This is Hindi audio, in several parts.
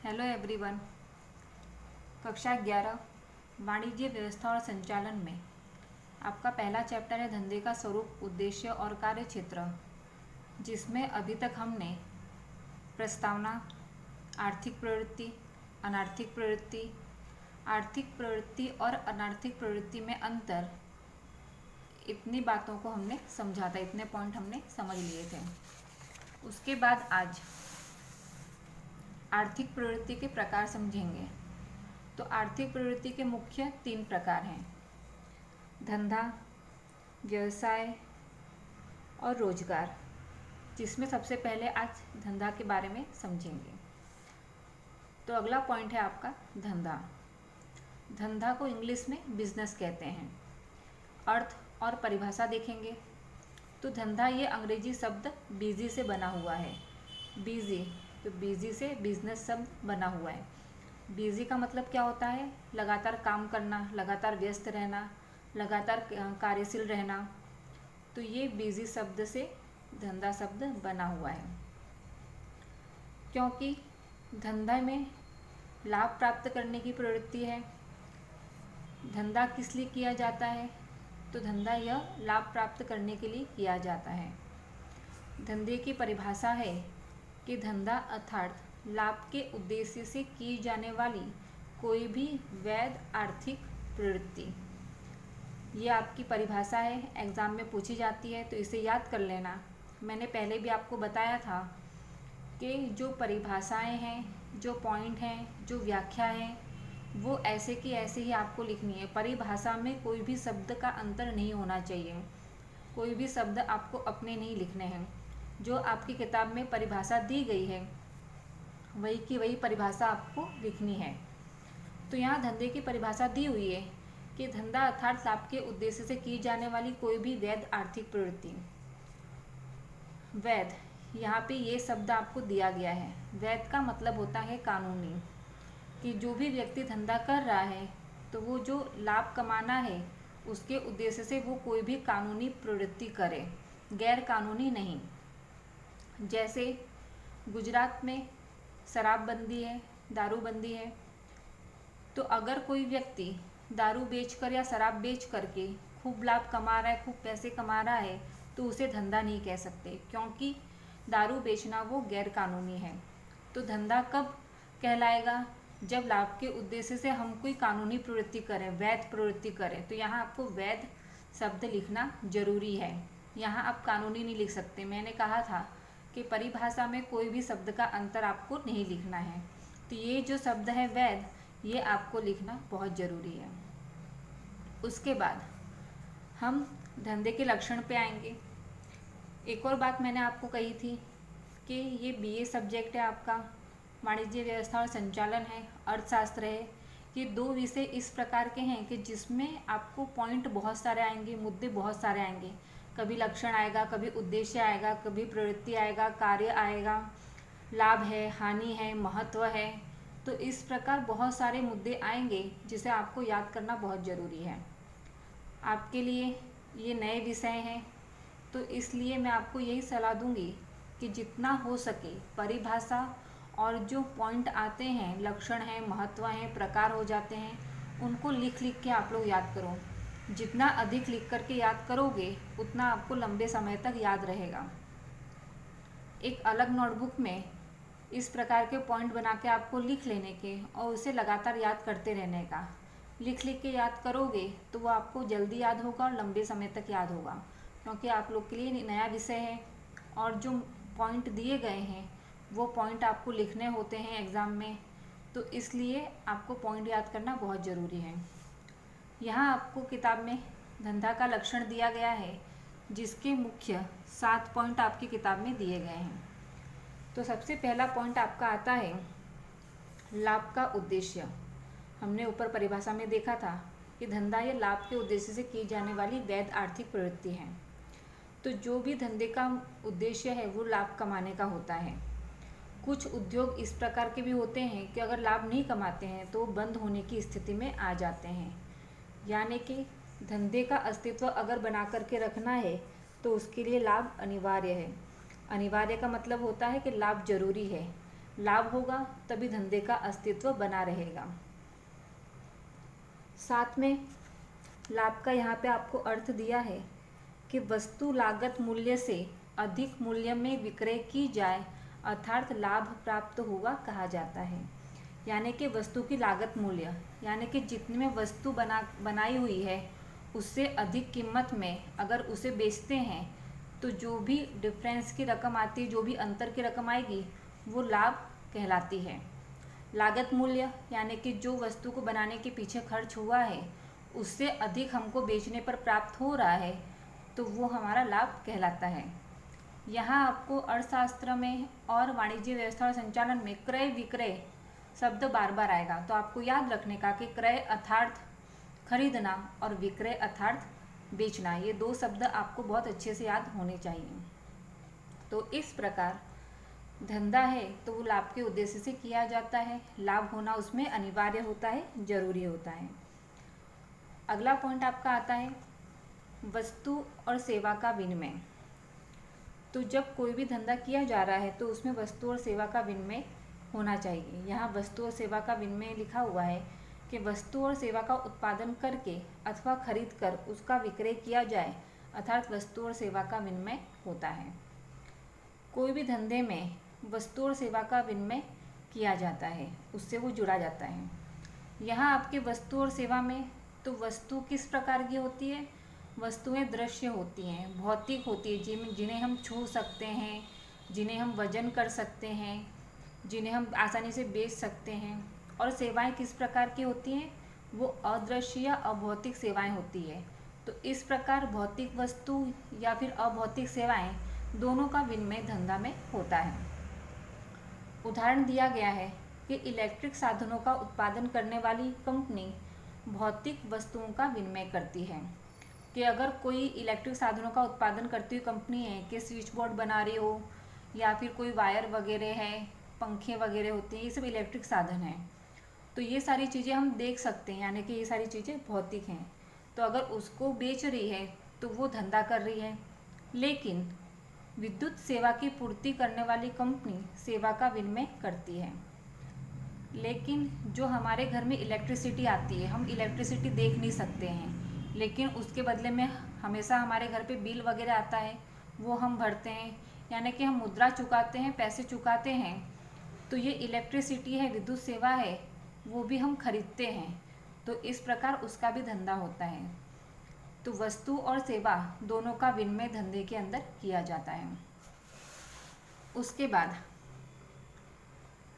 Hello everyone. कक्षा 11 वाणिज्य व्यवस्था और संचालन में आपका पहला चैप्टर है धंधे का स्वरूप, उद्देश्य और कार्य क्षेत्र, जिसमें अभी तक हमने प्रस्तावना, आर्थिक प्रवृत्ति, अनार्थिक प्रवृत्ति, आर्थिक प्रवृत्ति और अनार्थिक प्रवृत्ति में अंतर, इतनी बातों को हमने समझा था, इतने पॉइंट हमने समझ लिए थे। उसके बाद आज आर्थिक प्रवृत्ति के प्रकार समझेंगे। तो आर्थिक प्रवृत्ति के मुख्य 3 प्रकार हैं: धंधा, व्यवसाय और रोजगार, जिसमें सबसे पहले आज धंधा के बारे में समझेंगे। तो अगला पॉइंट है आपका धंधा। धंधा को इंग्लिश में बिजनेस कहते हैं। अर्थ और परिभाषा देखेंगे तो धंधा ये अंग्रेजी शब्द बिजी से बना हुआ है। बिजी, तो बिजी से बिजनेस शब्द बना हुआ है। बिजी का मतलब क्या होता है? लगातार काम करना, लगातार व्यस्त रहना, लगातार कार्यशील रहना। तो ये बिजी शब्द से धंधा शब्द बना हुआ है, क्योंकि धंधा में लाभ प्राप्त करने की प्रवृत्ति है। धंधा किस लिए किया जाता है? तो धंधा यह लाभ प्राप्त करने के लिए किया जाता है। धंधे की परिभाषा है कि धंधा अर्थात लाभ के उद्देश्य से की जाने वाली कोई भी वैध आर्थिक प्रवृत्ति। ये आपकी परिभाषा है, एग्ज़ाम में पूछी जाती है, तो इसे याद कर लेना। मैंने पहले भी आपको बताया था कि जो परिभाषाएं हैं, जो पॉइंट हैं, जो व्याख्या है, वो ऐसे की ऐसे ही आपको लिखनी है। परिभाषा में कोई भी शब्द का अंतर नहीं होना चाहिए, कोई भी शब्द आपको अपने नहीं लिखने हैं। जो आपकी किताब में परिभाषा दी गई है वही की वही परिभाषा आपको लिखनी है। तो यहाँ धंधे की परिभाषा दी हुई है कि धंधा अर्थात लाभ के उद्देश्य से की जाने वाली कोई भी वैध आर्थिक प्रवृत्ति। वैध, यहाँ पे ये शब्द आपको दिया गया है। वैध का मतलब होता है कानूनी, कि जो भी व्यक्ति धंधा कर रहा है तो वो जो लाभ कमाना है उसके उद्देश्य से वो कोई भी कानूनी प्रवृत्ति करे, गैर कानूनी नहीं। जैसे गुजरात में शराबबंदी है, दारूबंदी है, तो अगर कोई व्यक्ति दारू बेचकर या शराब बेच करके खूब लाभ कमा रहा है, खूब पैसे कमा रहा है, तो उसे धंधा नहीं कह सकते, क्योंकि दारू बेचना वो गैर कानूनी है। तो धंधा कब कहलाएगा? जब लाभ के उद्देश्य से हम कोई कानूनी प्रवृत्ति करें, वैध प्रवृत्ति करें। तो यहाँ आपको वैध शब्द लिखना जरूरी है, यहाँ आप कानूनी नहीं लिख सकते। मैंने कहा था कि परिभाषा में कोई भी शब्द का अंतर आपको नहीं लिखना है। तो ये जो शब्द है वैध, ये आपको लिखना बहुत ज़रूरी है। उसके बाद हम धंधे के लक्षण पे आएंगे। एक और बात मैंने आपको कही थी कि ये बीए सब्जेक्ट है आपका, वाणिज्य व्यवस्था और संचालन है, अर्थशास्त्र है। ये 2 विषय इस प्रकार के हैं कि जिसमें आपको पॉइंट बहुत सारे आएंगे, मुद्दे बहुत सारे आएंगे। कभी लक्षण आएगा, कभी उद्देश्य आएगा, कभी प्रवृत्ति आएगा, कार्य आएगा, लाभ है, हानि है, महत्व है। तो इस प्रकार बहुत सारे मुद्दे आएंगे जिसे आपको याद करना बहुत ज़रूरी है। आपके लिए ये नए विषय हैं, तो इसलिए मैं आपको यही सलाह दूंगी कि जितना हो सके परिभाषा और जो पॉइंट आते हैं, लक्षण हैं, महत्व हैं, प्रकार हो जाते हैं, उनको लिख लिख के आप लोग याद करो। जितना अधिक लिख करके याद करोगे उतना आपको लंबे समय तक याद रहेगा। एक अलग नोटबुक में इस प्रकार के पॉइंट बना के आपको लिख लेने के और उसे लगातार याद करते रहने का। लिख लिख के याद करोगे तो वो आपको जल्दी याद होगा और लंबे समय तक याद होगा, क्योंकि आप लोग के लिए नया विषय है और जो पॉइंट दिए गए हैं वो पॉइंट आपको लिखने होते हैं एग्ज़ाम में। तो इसलिए आपको पॉइंट याद करना बहुत ज़रूरी है। यहाँ आपको किताब में धंधा का लक्षण दिया गया है, जिसके मुख्य 7 पॉइंट आपकी किताब में दिए गए हैं। तो सबसे पहला पॉइंट आपका आता है लाभ का उद्देश्य। हमने ऊपर परिभाषा में देखा था कि धंधा ये लाभ के उद्देश्य से की जाने वाली वैध आर्थिक प्रवृत्ति है। तो जो भी धंधे का उद्देश्य है वो लाभ कमाने का होता है। कुछ उद्योग इस प्रकार के भी होते हैं कि अगर लाभ नहीं कमाते हैं तो बंद होने की स्थिति में आ जाते हैं। यानी कि धंधे का अस्तित्व अगर बना करके रखना है तो उसके लिए लाभ अनिवार्य है। अनिवार्य का मतलब होता है कि लाभ जरूरी है। लाभ होगा तभी धंधे का अस्तित्व बना रहेगा। साथ में लाभ का यहाँ पे आपको अर्थ दिया है कि वस्तु लागत मूल्य से अधिक मूल्य में विक्रय की जाए अर्थात लाभ प्राप्त हुआ कहा जाता है। यानी कि वस्तु की लागत मूल्य यानी कि जितने में वस्तु बनाई हुई है उससे अधिक कीमत में अगर उसे बेचते हैं तो जो भी डिफरेंस की रकम आती है, जो भी अंतर की रकम आएगी वो लाभ कहलाती है। लागत मूल्य यानी कि जो वस्तु को बनाने के पीछे खर्च हुआ है उससे अधिक हमको बेचने पर प्राप्त हो रहा है तो वो हमारा लाभ कहलाता है। यहाँ आपको अर्थशास्त्र में और वाणिज्य व्यवस्था और संचालन में क्रय विक्रय शब्द बार बार आएगा, तो आपको याद रखने का कि क्रय अर्थात खरीदना और विक्रय अर्थात बेचना, ये दो शब्द आपको बहुत अच्छे से याद होने चाहिए। तो इस प्रकार धंधा है तो वो लाभ के उद्देश्य से किया जाता है, लाभ होना उसमें अनिवार्य होता है, जरूरी होता है। अगला पॉइंट आपका आता है वस्तु और सेवा का विनिमय। तो जब कोई भी धंधा किया जा रहा है तो उसमें वस्तु और सेवा का विनिमय होना चाहिए। यहाँ वस्तु और सेवा का विनिमय लिखा हुआ है कि वस्तु और सेवा का उत्पादन करके अथवा खरीद कर उसका विक्रय किया जाए अर्थात वस्तु और सेवा का विनिमय होता है। कोई भी धंधे में वस्तु और सेवा का विनिमय किया जाता है, उससे वो जुड़ा जाता है। यहाँ आपके वस्तु और सेवा में तो वस्तु किस प्रकार की होती है? वस्तुएं दृश्य होती हैं, भौतिक होती है, जिन्हें हम छू सकते हैं, जिन्हें हम वजन कर सकते हैं, जिन्हें हम आसानी से बेच सकते हैं। और सेवाएं किस प्रकार की होती हैं? वो अदृश्य या अभौतिक सेवाएं होती है। तो इस प्रकार भौतिक वस्तु या फिर अभौतिक सेवाएं दोनों का विनिमय धंधा में होता है। उदाहरण दिया गया है कि इलेक्ट्रिक साधनों का उत्पादन करने वाली कंपनी भौतिक वस्तुओं का विनिमय करती है। कि अगर कोई इलेक्ट्रिक साधनों का उत्पादन करती हुई कंपनी है कि स्विच बोर्ड बना रही हो या फिर कोई वायर वगैरह है, पंखे वगैरह होते हैं, ये सब इलेक्ट्रिक साधन हैं। तो ये सारी चीज़ें हम देख सकते हैं, यानी कि ये सारी चीज़ें भौतिक हैं। तो अगर उसको बेच रही है तो वो धंधा कर रही है। लेकिन विद्युत सेवा की पूर्ति करने वाली कंपनी सेवा का विनिमय करती है। लेकिन जो हमारे घर में इलेक्ट्रिसिटी आती है, हम इलेक्ट्रिसिटी देख नहीं सकते हैं, लेकिन उसके बदले में हमेशा हमारे घर पे बिल वगैरह आता है, वो हम भरते हैं, यानी कि हम मुद्रा चुकाते हैं, पैसे चुकाते हैं। तो ये इलेक्ट्रिसिटी है, विद्युत सेवा है, वो भी हम खरीदते हैं। तो इस प्रकार उसका भी धंधा होता है। तो वस्तु और सेवा दोनों का विनिमय धंधे के अंदर किया जाता है। उसके बाद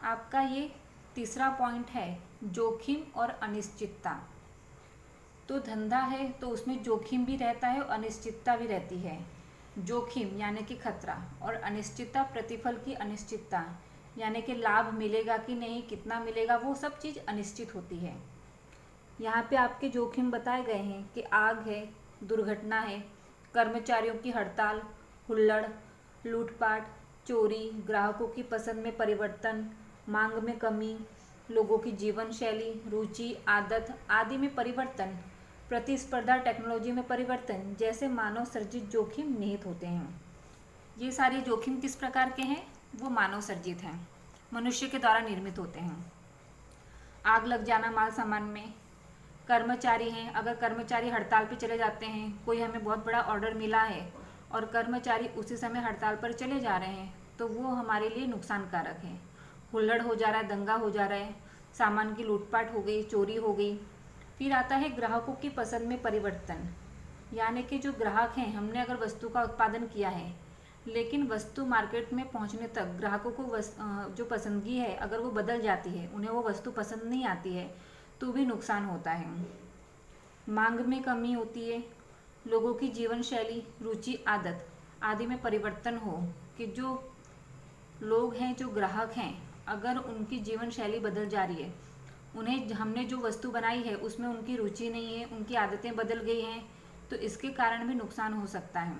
आपका ये तीसरा पॉइंट है जोखिम और अनिश्चितता। तो धंधा है तो उसमें जोखिम भी रहता है और अनिश्चितता भी रहती है। जोखिम यानी कि खतरा और अनिश्चितता प्रतिफल की अनिश्चितता, यानी कि लाभ मिलेगा कि नहीं, कितना मिलेगा, वो सब चीज़ अनिश्चित होती है। यहाँ पे आपके जोखिम बताए गए हैं कि आग है, दुर्घटना है, कर्मचारियों की हड़ताल, हुल्लड़, लूटपाट, चोरी, ग्राहकों की पसंद में परिवर्तन, मांग में कमी, लोगों की जीवन शैली, रुचि, आदत आदि में परिवर्तन, प्रतिस्पर्धा, टेक्नोलॉजी में परिवर्तन जैसे मानव सर्जित जोखिम निहित होते हैं। ये सारे जोखिम किस प्रकार के हैं? वो मानव सर्जित हैं, मनुष्य के द्वारा निर्मित होते हैं। आग लग जाना माल सामान में, कर्मचारी हैं, अगर कर्मचारी हड़ताल पे चले जाते हैं, कोई हमें बहुत बड़ा ऑर्डर मिला है और कर्मचारी उसी समय हड़ताल पर चले जा रहे हैं, तो वो हमारे लिए नुकसानकारक है। हुल्लड़ हो जा रहा है, दंगा हो जा रहा है, सामान की लूटपाट हो गई, चोरी हो गई। फिर आता है ग्राहकों की पसंद में परिवर्तन, यानी कि जो ग्राहक हैं, हमने अगर वस्तु का उत्पादन किया है लेकिन वस्तु मार्केट में पहुंचने तक ग्राहकों को जो पसंदगी है अगर वो बदल जाती है, उन्हें वो वस्तु पसंद नहीं आती है, तो भी नुकसान होता है। मांग में कमी होती है, लोगों की जीवन शैली, रुचि, आदत आदि में परिवर्तन हो कि जो लोग हैं, जो ग्राहक हैं, अगर उनकी जीवन शैली बदल जा रही है, उन्हें हमने जो वस्तु बनाई है उसमें उनकी रुचि नहीं है, उनकी आदतें बदल गई हैं, तो इसके कारण भी नुकसान हो सकता है।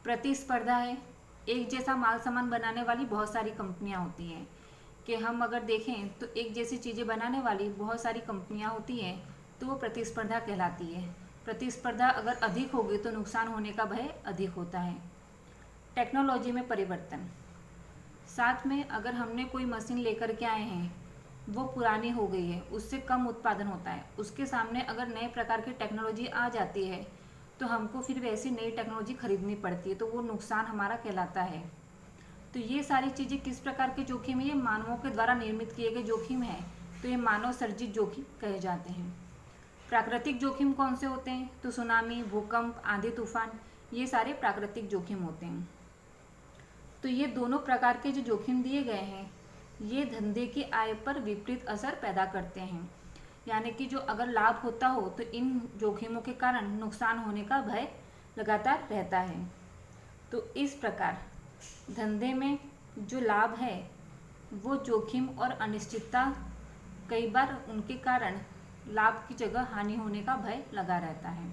प्रतिस्पर्धा है, एक जैसा माल सामान बनाने वाली बहुत सारी कंपनियां होती हैं कि हम अगर देखें तो एक जैसी चीज़ें बनाने वाली बहुत सारी कंपनियां होती हैं, तो वो प्रतिस्पर्धा कहलाती है। प्रतिस्पर्धा अगर अधिक होगी तो नुकसान होने का भय अधिक होता है। टेक्नोलॉजी में परिवर्तन, साथ में अगर हमने कोई मशीन लेकर के आए हैं, वो पुरानी हो गई है, उससे कम उत्पादन होता है, उसके सामने अगर नए प्रकार की टेक्नोलॉजी आ जाती है तो हमको फिर वैसी नई टेक्नोलॉजी खरीदनी पड़ती है, तो वो नुकसान हमारा कहलाता है। तो ये सारी चीज़ें किस प्रकार के जोखिम है, ये मानवों के द्वारा निर्मित किए गए जोखिम है, तो ये मानव सर्जित जोखिम कहे जाते हैं। प्राकृतिक जोखिम कौन से होते हैं, तो सुनामी, भूकंप, आंधी तूफान, ये सारे प्राकृतिक जोखिम होते हैं। तो ये दोनों प्रकार के जो जोखिम दिए गए हैं, ये धंधे की आय पर विपरीत असर पैदा करते हैं। यानी कि जो अगर लाभ होता हो तो इन जोखिमों के कारण नुकसान होने का भय लगातार रहता है। तो इस प्रकार धंधे में जो लाभ है वो जोखिम और अनिश्चितता, कई बार उनके कारण लाभ की जगह हानि होने का भय लगा रहता है।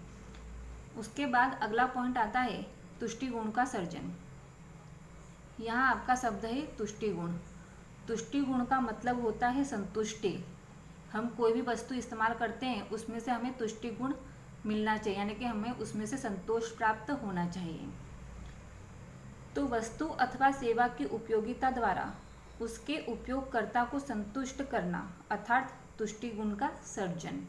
उसके बाद अगला पॉइंट आता है तुष्टि गुण का सर्जन। यहाँ आपका शब्द है तुष्टि गुण। तुष्टि गुण का मतलब होता है संतुष्टि। हम कोई भी वस्तु इस्तेमाल करते हैं उसमें से हमें तुष्टि गुण मिलना चाहिए, यानी कि हमें उसमें से संतोष प्राप्त होना चाहिए। तो वस्तु अथवा सेवा की उपयोगिता द्वारा उसके उपयोगकर्ता को संतुष्ट करना अर्थात तुष्टि गुण का सर्जन।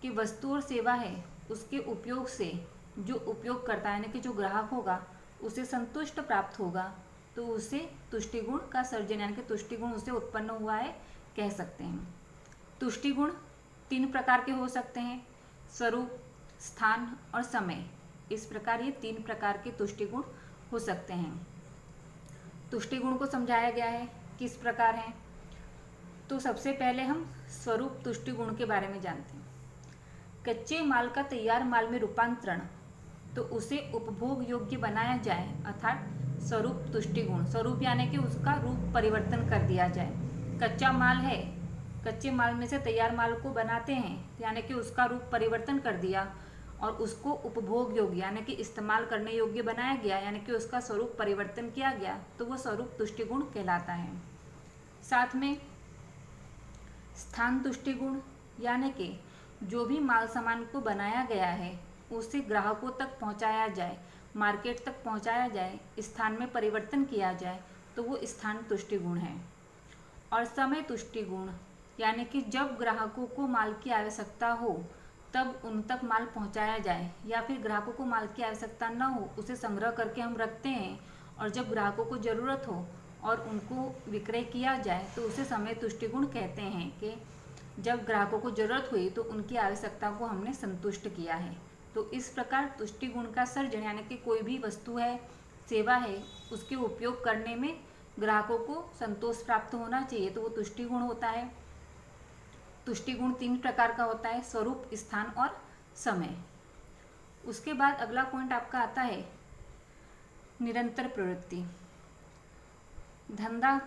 कि वस्तु और सेवा है उसके उपयोग से जो उपयोगकर्ता यानी कि जो ग्राहक होगा उसे संतुष्ट प्राप्त होगा, तो उसे तुष्टि गुण का सर्जन यानी कि तुष्टि गुण उसे उत्पन्न हुआ है कह सकते हैं। तुष्टि गुण 3 प्रकार के हो सकते हैं, स्वरूप, स्थान और समय। इस प्रकार ये 3 प्रकार के तुष्टि गुण हो सकते हैं। तुष्टि गुण को समझाया गया है किस प्रकार है। तो सबसे पहले हम स्वरूप तुष्टि गुण के बारे में जानते हैं। कच्चे माल का तैयार माल में रूपांतरण, तो उसे उपभोग योग्य बनाया जाए अर्थात स्वरूप तुष्टि गुण। स्वरूप यानी कि उसका रूप परिवर्तन कर दिया जाए। कच्चा माल है, कच्चे माल में से तैयार माल को बनाते हैं, यानी कि उसका रूप परिवर्तन कर दिया और उसको उपभोग योग्य यानी कि इस्तेमाल करने योग्य बनाया गया, यानी कि उसका स्वरूप परिवर्तन किया गया, तो वो स्वरूप तुष्टि गुण कहलाता है। साथ में स्थान तुष्टि गुण, यानी कि जो भी माल सामान को बनाया गया है उसे ग्राहकों तक पहुंचाया जाए, मार्केट तक पहुंचाया जाए, स्थान में परिवर्तन किया जाए, तो वो स्थान तुष्टि गुण है। और समय तुष्टि गुण, यानी कि जब ग्राहकों को माल की आवश्यकता हो तब उन तक माल पहुंचाया जाए, या फिर ग्राहकों को माल की आवश्यकता न हो उसे संग्रह करके हम रखते हैं और जब ग्राहकों को ज़रूरत हो और उनको विक्रय किया जाए तो उसे समय तुष्टि गुण कहते हैं। कि जब ग्राहकों को ज़रूरत हुई तो उनकी आवश्यकता को हमने संतुष्ट किया है। तो इस प्रकार तुष्टि गुण का सर्जन यानी कि कोई भी वस्तु है, सेवा है, उसके उपयोग करने में ग्राहकों को संतोष प्राप्त होना चाहिए, तो वो तुष्टि गुण होता है। तुष्टि गुण 3 प्रकार का होता है, स्वरूप, स्थान और समय। उसके बाद अगला पॉइंट आपका आता है निरंतर प्रवृत्ति। धंधा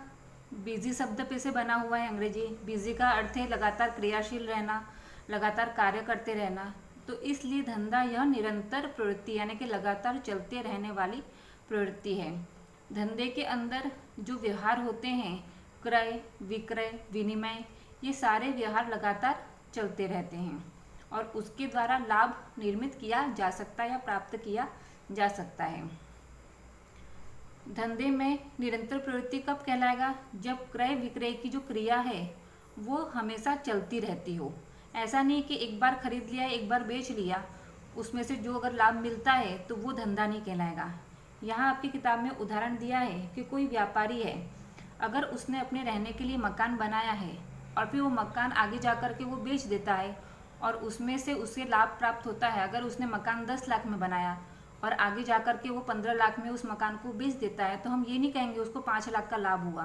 बिजी शब्द पे से बना हुआ है, अंग्रेजी। बिजी का अर्थ है लगातार क्रियाशील रहना, लगातार कार्य करते रहना। तो इसलिए धंधा यह निरंतर प्रवृत्ति यानी कि लगातार चलते रहने वाली प्रवृत्ति है। धंधे के अंदर जो व्यवहार होते हैं, क्रय, विक्रय, विनिमय, ये सारे व्यवहार लगातार चलते रहते हैं और उसके द्वारा लाभ निर्मित किया जा सकता है या प्राप्त किया जा सकता है। धंधे में निरंतर प्रवृत्ति कब कहलाएगा? जब क्रय विक्रय की जो क्रिया है वो हमेशा चलती रहती हो। ऐसा नहीं कि एक बार खरीद लिया, एक बार बेच लिया, उसमें से जो अगर लाभ मिलता है तो वो धंधा नहीं कहलाएगा। यहाँ आपकी किताब में उदाहरण दिया है कि कोई व्यापारी है, अगर उसने अपने रहने के लिए मकान बनाया है और फिर वो मकान आगे जा कर के वो बेच देता है और उसमें से उसे लाभ प्राप्त होता है। अगर उसने मकान 10 लाख में बनाया और आगे जा कर के वो 15 लाख में उस मकान को बेच देता है, तो हम ये नहीं कहेंगे उसको 5 लाख का लाभ हुआ,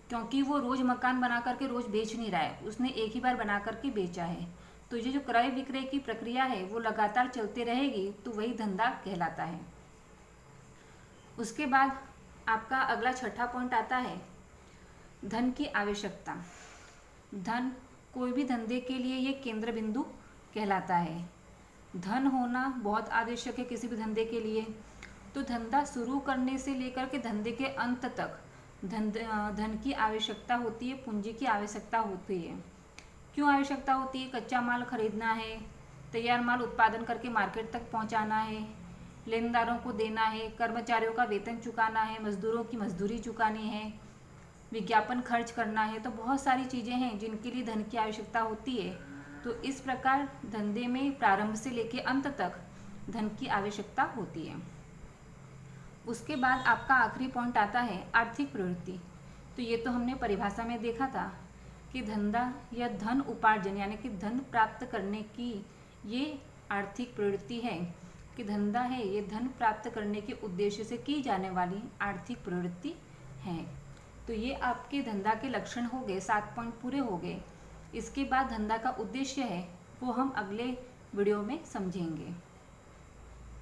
क्योंकि वो रोज़ मकान बना करके रोज़ बेच नहीं रहा है, उसने एक ही बार बना करके बेचा है। तो ये जो क्रय विक्रय की प्रक्रिया है वो लगातार चलती रहेगी, तो वही धंधा कहलाता है। उसके बाद आपका अगला छठा पॉइंट आता है धन की आवश्यकता। धन कोई भी धंधे के लिए ये केंद्र बिंदु कहलाता है। धन होना बहुत आवश्यक है किसी भी धंधे के लिए। तो धंधा शुरू करने से लेकर के धंधे के अंत तक धन की आवश्यकता होती है, पूंजी की आवश्यकता होती है। क्यों आवश्यकता होती है? कच्चा माल खरीदना है, तैयार माल उत्पादन करके मार्केट तक पहुंचाना है, लेनदारों को देना है, कर्मचारियों का वेतन चुकाना है, मजदूरों की मजदूरी चुकानी है, विज्ञापन खर्च करना है, तो बहुत सारी चीज़ें हैं जिनके लिए धन की आवश्यकता होती है। तो इस प्रकार धंधे में प्रारंभ से लेकर अंत तक धन की आवश्यकता होती है। उसके बाद आपका आखिरी पॉइंट आता है आर्थिक प्रवृत्ति। तो ये तो हमने परिभाषा में देखा था कि धंधा या धन उपार्जन यानी कि धन प्राप्त करने की ये आर्थिक प्रवृत्ति है, कि धंधा है ये धन प्राप्त करने के उद्देश्य से की जाने वाली आर्थिक प्रवृत्ति है। तो ये आपके धंधा के लक्षण हो गए, 7 पॉइंट पूरे हो गए। इसके बाद धंधा का उद्देश्य है वो हम अगले वीडियो में समझेंगे।